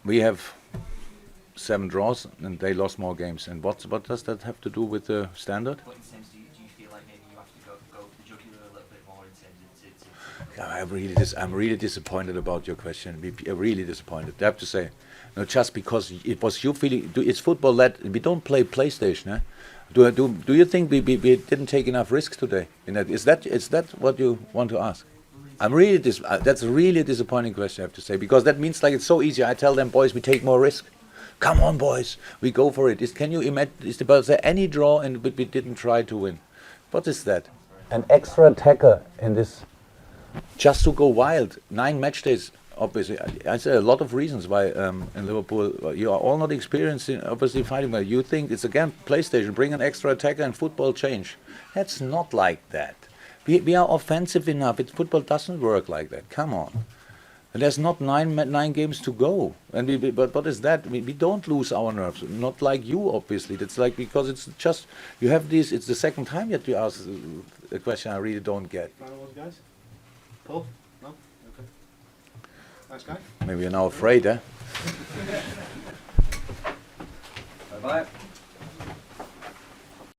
we have 7 draws and they lost more games. And what does that have to do with the standard? But in terms, do you feel like maybe you have to go for the jugular a little bit more in terms of I'm really disappointed about your question. I'm really disappointed. I have to say, no, just because it was you feeling. It's football that we don't play PlayStation. Eh? Do you think we didn't take enough risks today? Is that what you want to ask? I'm really that's really a disappointing question, I have to say, because that means like it's so easy. I tell them, boys, we take more risk. Come on, boys, we go for it. Can you imagine? Is there any draw and we didn't try to win? What is that? An extra attacker in this, just to go wild. 9 match days. Obviously, I say a lot of reasons why in Liverpool you are all not experienced in obviously fighting well. You think it's again PlayStation, bring an extra attacker and football change. That's not like that. We are offensive enough. Football doesn't work like that. Come on. And there's not 9 games to go. And but what is that? We don't lose our nerves. Not like you, obviously. That's like because it's just you have these. It's the second time that you ask a question I really don't get. Final words, guys. Paul? No? Okay. Thanks, guy. Maybe you're now afraid, eh? Bye bye.